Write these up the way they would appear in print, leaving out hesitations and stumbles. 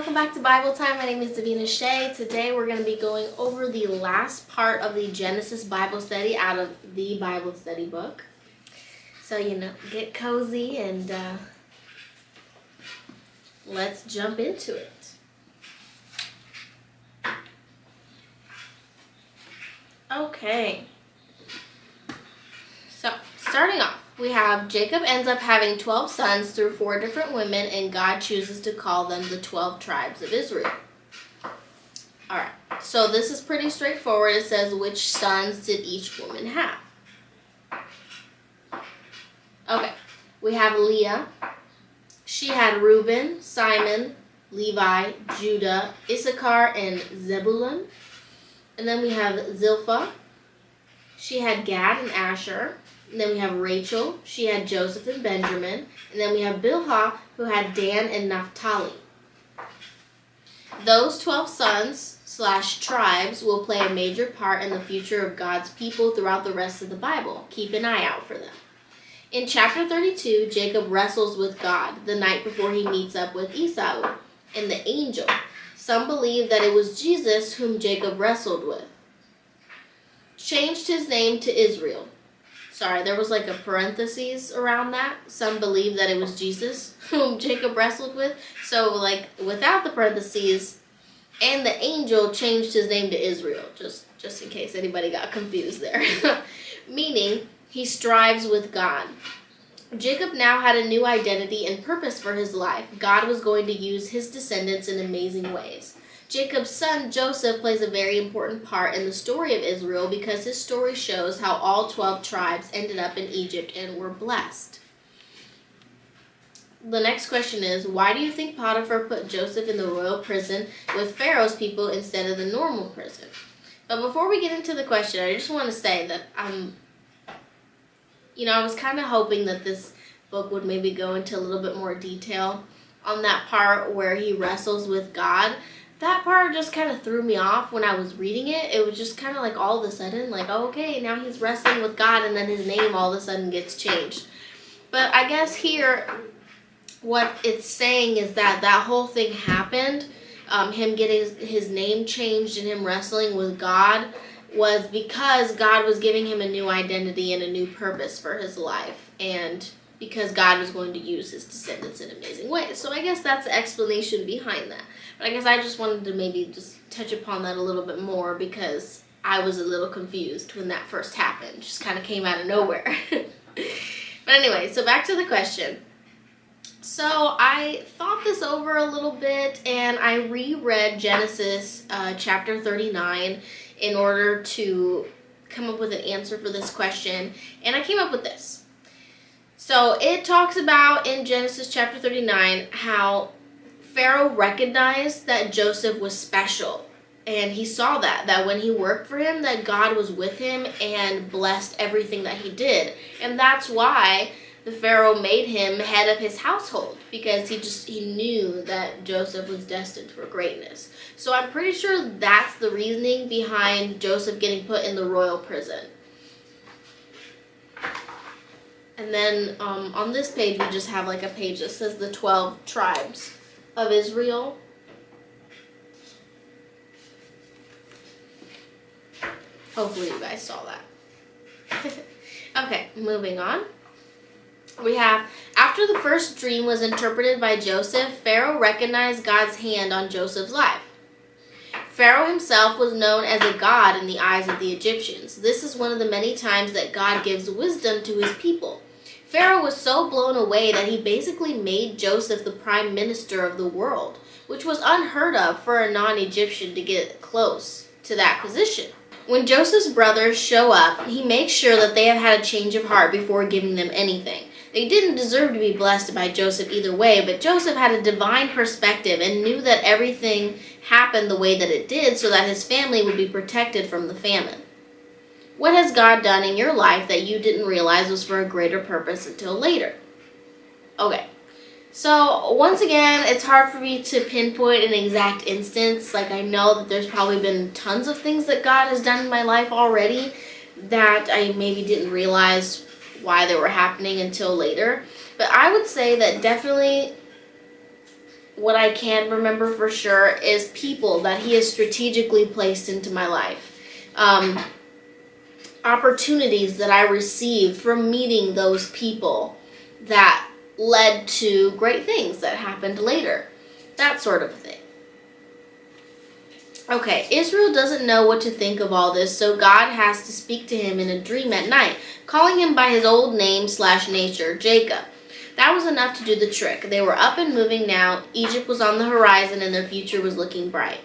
welcome back to Bible Time. My name is Divina Sha. Today we're going to be going over the last part of the Genesis Bible study out of the Bible study book. So, get cozy and let's jump into it. Okay. So, starting off, we have Jacob ends up having 12 sons through 4 different women, and God chooses to call them the 12 tribes of Israel. Alright, so this is pretty straightforward. It says, which sons did each woman have? Okay, we have Leah. She had Reuben, Simon, Levi, Judah, Issachar, and Zebulun. And then we have Zilpah. She had Gad and Asher. And then we have Rachel. She had Joseph and Benjamin. And then we have Bilhah, who had Dan and Naphtali. Those 12 sons/tribes will play a major part in the future of God's people throughout the rest of the Bible. Keep an eye out for them. In chapter 32, Jacob wrestles with God the night before he meets up with Esau and the angel. Some believe that it was Jesus whom Jacob wrestled with. Changed his name to Israel. Sorry, there was like a parenthesis around that. Some believe that it was Jesus whom Jacob wrestled with. So without the parentheses, and the angel changed his name to Israel, just in case anybody got confused there. Meaning, he strives with God. Jacob now had a new identity and purpose for his life. God was going to use his descendants in amazing ways. Jacob's son Joseph plays a very important part in the story of Israel because his story shows how all 12 tribes ended up in Egypt and were blessed. The next question is, why do you think Potiphar put Joseph in the royal prison with Pharaoh's people instead of the normal prison? But before we get into the question, I just want to say that I was kind of hoping that this book would maybe go into a little bit more detail on that part where he wrestles with God. That part just kind of threw me off when I was reading it. It was just kind of like all of a sudden, like, oh, okay, now he's wrestling with God, and then his name all of a sudden gets changed. But I guess here, what it's saying is that whole thing happened, him getting his name changed and him wrestling with God, was because God was giving him a new identity and a new purpose for his life, and because God was going to use his descendants in amazing ways. So I guess that's the explanation behind that. But I guess I just wanted to maybe just touch upon that a little bit more because I was a little confused when that first happened. It just kind of came out of nowhere. But anyway, so back to the question. So I thought this over a little bit, and I reread Genesis chapter 39 in order to come up with an answer for this question, and I came up with this. So it talks about in Genesis chapter 39 how Pharaoh recognized that Joseph was special, and he saw that when he worked for him, that God was with him and blessed everything that he did. And that's why the Pharaoh made him head of his household, because he knew that Joseph was destined for greatness. So I'm pretty sure that's the reasoning behind Joseph getting put in the royal prison. And then on this page, we just have like a page that says the 12 tribes of Israel. Hopefully you guys saw that. Okay, moving on. We have, after the first dream was interpreted by Joseph, Pharaoh recognized God's hand on Joseph's life. Pharaoh himself was known as a god in the eyes of the Egyptians. This is one of the many times that God gives wisdom to his people. Pharaoh was so blown away that he basically made Joseph the prime minister of the world, which was unheard of for a non-Egyptian to get close to that position. When Joseph's brothers show up, he makes sure that they have had a change of heart before giving them anything. They didn't deserve to be blessed by Joseph either way, but Joseph had a divine perspective and knew that everything happened the way that it did so that his family would be protected from the famine. What has God done in your life that you didn't realize was for a greater purpose until later? Okay, so once again, it's hard for me to pinpoint an exact instance. Like, I know that there's probably been tons of things that God has done in my life already that I maybe didn't realize why they were happening until later. But I would say that definitely what I can remember for sure is people that he has strategically placed into my life. Opportunities that I received from meeting those people that led to great things that happened later. That sort of thing. Okay, Israel doesn't know what to think of all this, so God has to speak to him in a dream at night, calling him by his old name/nature, Jacob. That was enough to do the trick. They were up and moving now. Egypt was on the horizon and their future was looking bright.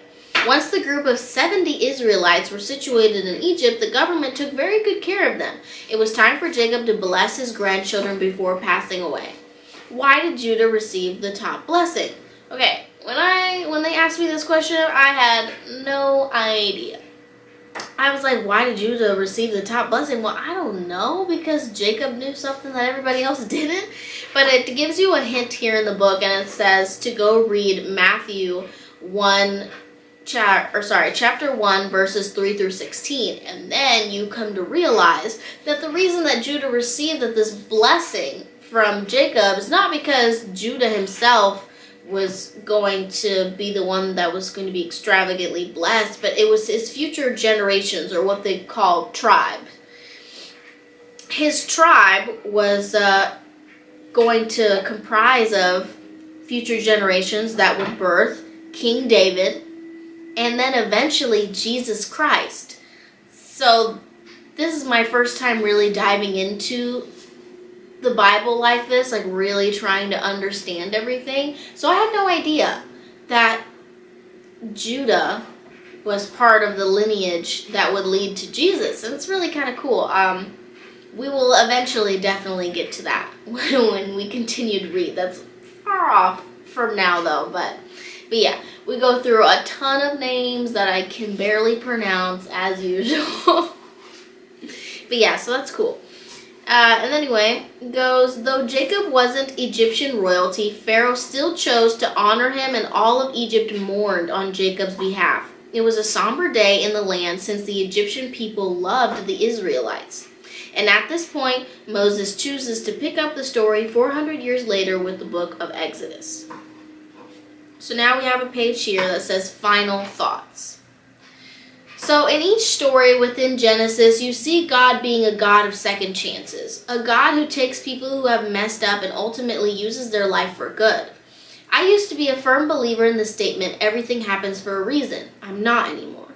Once the group of 70 Israelites were situated in Egypt, the government took very good care of them. It was time for Jacob to bless his grandchildren before passing away. Why did Judah receive the top blessing? Okay, when they asked me this question, I had no idea. I was like, why did Judah receive the top blessing? Well, I don't know, because Jacob knew something that everybody else didn't. But it gives you a hint here in the book, and it says to go read Matthew chapter 1, verses 3 through 16. And then you come to realize that the reason that Judah received this blessing from Jacob is not because Judah himself was going to be the one that was going to be extravagantly blessed, but it was his future generations, or what they call tribe. His tribe was going to comprise of future generations that would birth King David, and then eventually Jesus Christ. So this is my first time really diving into the Bible like this, like really trying to understand everything. So I had no idea that Judah was part of the lineage that would lead to Jesus, and it's really kind of cool. We will eventually definitely get to that when we continue to read. That's far off from now though, but yeah, we go through a ton of names that I can barely pronounce as usual. But yeah, so that's cool. And anyway, it goes, though Jacob wasn't Egyptian royalty, Pharaoh still chose to honor him, and all of Egypt mourned on Jacob's behalf. It was a somber day in the land, since the Egyptian people loved the Israelites. And at this point, Moses chooses to pick up the story 400 years later with the book of Exodus. So now we have a page here that says Final Thoughts. So in each story within Genesis, you see God being a God of second chances, a God who takes people who have messed up and ultimately uses their life for good. I used to be a firm believer in the statement, everything happens for a reason. I'm not anymore.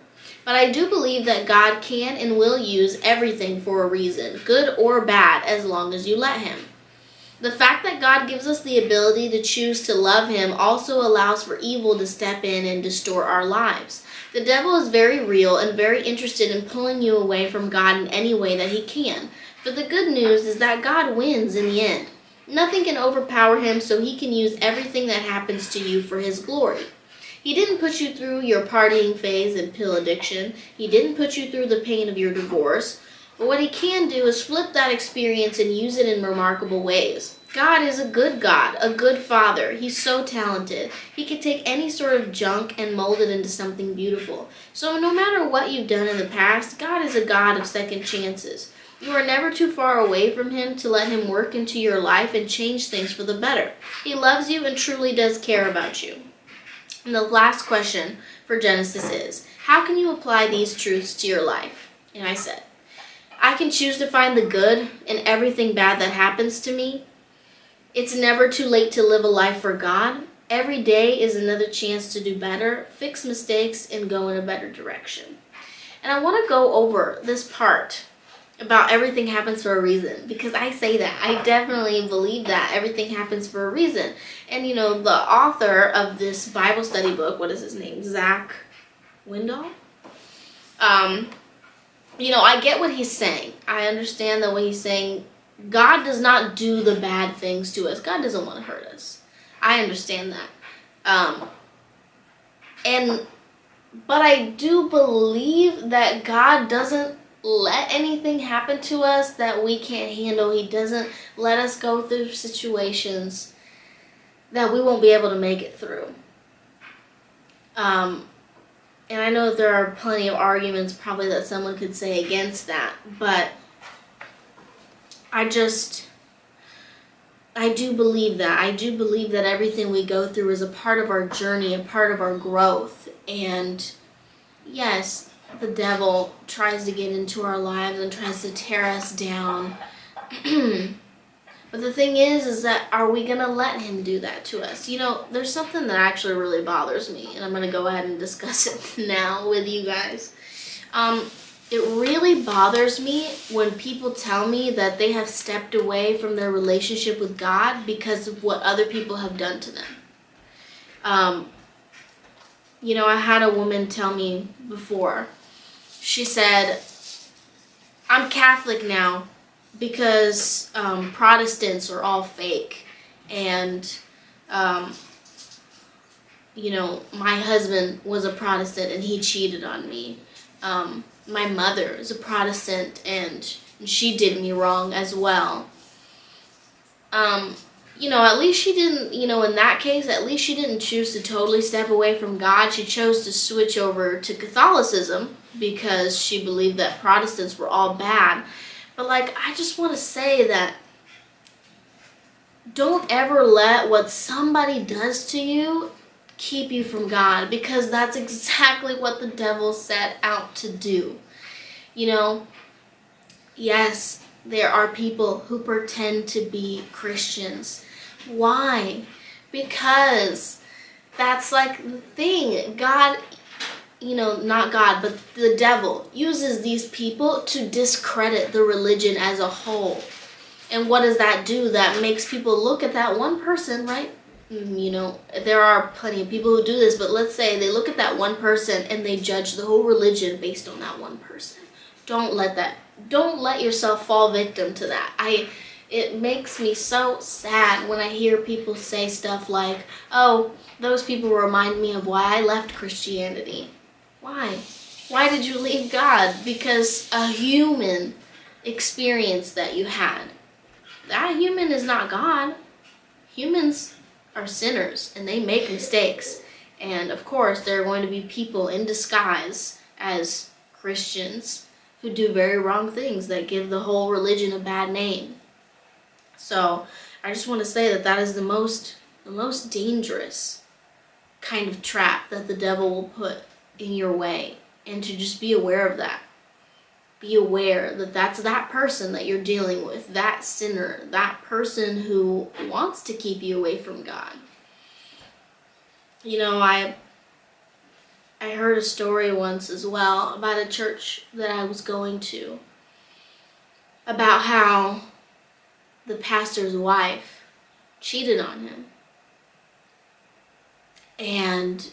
But I do believe that God can and will use everything for a reason, good or bad, as long as you let him. The fact that God gives us the ability to choose to love him also allows for evil to step in and distort our lives. The devil is very real and very interested in pulling you away from God in any way that he can. But the good news is that God wins in the end. Nothing can overpower him, so he can use everything that happens to you for his glory. He didn't put you through your partying phase and pill addiction. He didn't put you through the pain of your divorce. But what he can do is flip that experience and use it in remarkable ways. God is a good God, a good Father. He's so talented. He can take any sort of junk and mold it into something beautiful. So no matter what you've done in the past, God is a God of second chances. You are never too far away from him to let him work into your life and change things for the better. He loves you and truly does care about you. And the last question for Genesis is, how can you apply these truths to your life? And I said, I can choose to find the good in everything bad that happens to me. It's never too late to live a life for God. Every day is another chance to do better, fix mistakes, and go in a better direction. And I want to go over this part about everything happens for a reason, because I say that. I definitely believe that everything happens for a reason. And you know, the author of this Bible study book, what is his name? Zach Windahl? You know, I get what he's saying. I understand that what he's saying. God does not do the bad things to us. God doesn't want to hurt us. I understand that. But I do believe that God doesn't let anything happen to us that we can't handle. He doesn't let us go through situations that we won't be able to make it through. And I know there are plenty of arguments probably that someone could say against that, but I I do believe that. I do believe that everything we go through is a part of our journey, a part of our growth. And yes, the devil tries to get into our lives and tries to tear us down. But the thing is that are we going to let him do that to us? You know, there's something that actually really bothers me, and I'm going to go ahead and discuss it now with you guys. It really bothers me when people tell me that they have stepped away from their relationship with God because of what other people have done to them. You know, I had a woman tell me before. She said, I'm Catholic now because Protestants are all fake. And, you know, my husband was a Protestant and he cheated on me. My mother is a Protestant and she did me wrong as well. You know, at least she didn't, you know, in that case, at least she didn't choose to totally step away from God. She chose to switch over to Catholicism because she believed that Protestants were all bad. But, like, I just want to say that don't ever let what somebody does to you keep you from God, because that's exactly what the devil set out to do. You know, yes, there are people who pretend to be Christians. Why? Because that's like the thing. God, you know, not God, but the devil uses these people to discredit the religion as a whole. And what does that do? That makes people look at that one person, right? You know, there are plenty of people who do this, but let's say they look at that one person and they judge the whole religion based on that one person. Don't let yourself fall victim to that. It makes me so sad when I hear people say stuff like, oh, those people remind me of why I left Christianity. Why? Why did you leave God? Because a human experience that you had. That human is not God. Humans are sinners and they make mistakes. And of course, there are going to be people in disguise as Christians who do very wrong things that give the whole religion a bad name. So I just want to say that that is the most dangerous kind of trap that the devil will put in your way, and to just be aware of that. Be aware that that's that person that you're dealing with, that sinner, that person who wants to keep you away from God. You know, I heard a story once as well about a church that I was going to, about how the pastor's wife cheated on him. And,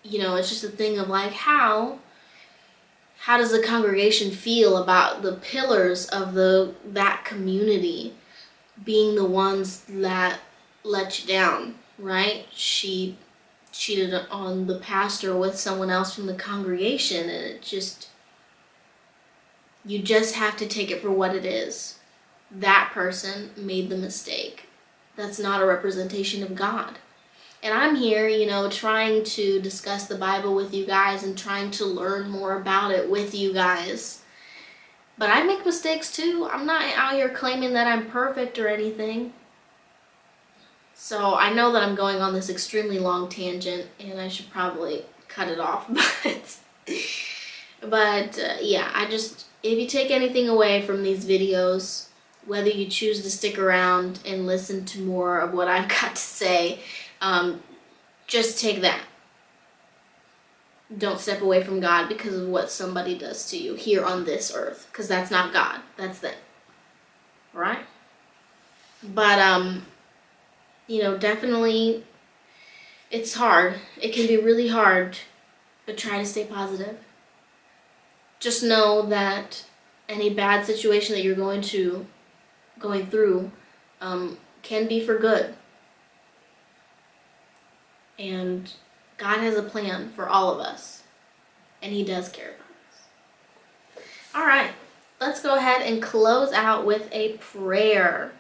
you know, it's just a thing of like, how does the congregation feel about the pillars of that community being the ones that let you down, right? She cheated on the pastor with someone else from the congregation, and you just have to take it for what it is. That person made the mistake. That's not a representation of God. And I'm here, you know, trying to discuss the Bible with you guys and trying to learn more about it with you guys. But I make mistakes too. I'm not out here claiming that I'm perfect or anything. So I know that I'm going on this extremely long tangent and I should probably cut it off. But yeah, if you take anything away from these videos, whether you choose to stick around and listen to more of what I've got to say, just take that. Don't step away from God because of what somebody does to you here on this earth, because that's not God, that's them. Right? But, you know, definitely it's hard. It can be really hard, but try to stay positive. Just know that any bad situation that you're going through can be for good. And God has a plan for all of us. And He does care about us. All right. Let's go ahead and close out with a prayer.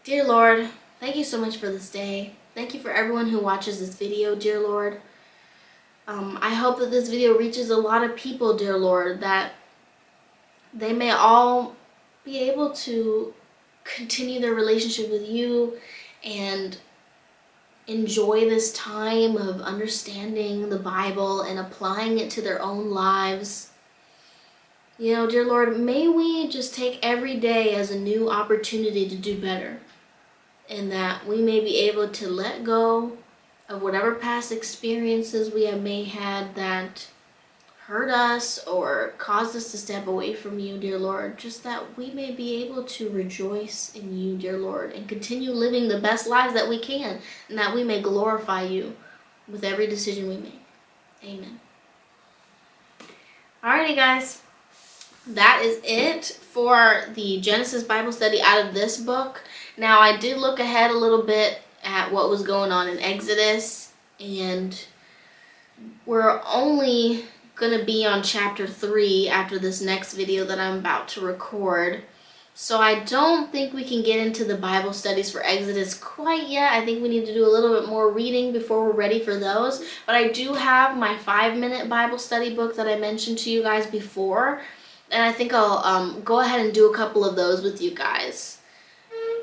Dear Lord, thank you so much for this day. Thank you for everyone who watches this video, dear Lord. I hope that this video reaches a lot of people, dear Lord, that they may all be able to continue their relationship with you and enjoy this time of understanding the Bible and applying it to their own lives. You know, dear Lord, may we just take every day as a new opportunity to do better, and that we may be able to let go of whatever past experiences we may had that hurt us or caused us to step away from you, dear Lord, just that we may be able to rejoice in you, dear Lord, and continue living the best lives that we can, and that we may glorify you with every decision we make. Amen. Alrighty, guys. That is it for the Genesis Bible study out of this book. Now, I did look ahead a little bit at what was going on in Exodus, and we're only going to be on chapter 3 after this next video that I'm about to record. So I don't think we can get into the Bible studies for Exodus quite yet. I think we need to do a little bit more reading before we're ready for those. But I do have my 5-minute Bible study book that I mentioned to you guys before. And I think I'll go ahead and do a couple of those with you guys.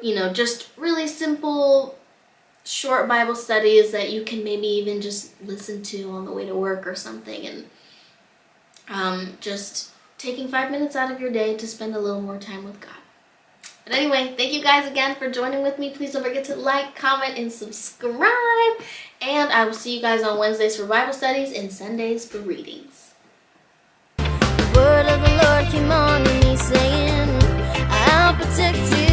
You know, just really simple, short Bible studies that you can maybe even just listen to on the way to work or something. And just taking 5 minutes out of your day to spend a little more time with God. But anyway, thank you guys again for joining with me. Please don't forget to like, comment, and subscribe. And I will see you guys on Wednesdays for Bible studies and Sundays for readings. The word of the Lord came on to me saying, I'll protect you.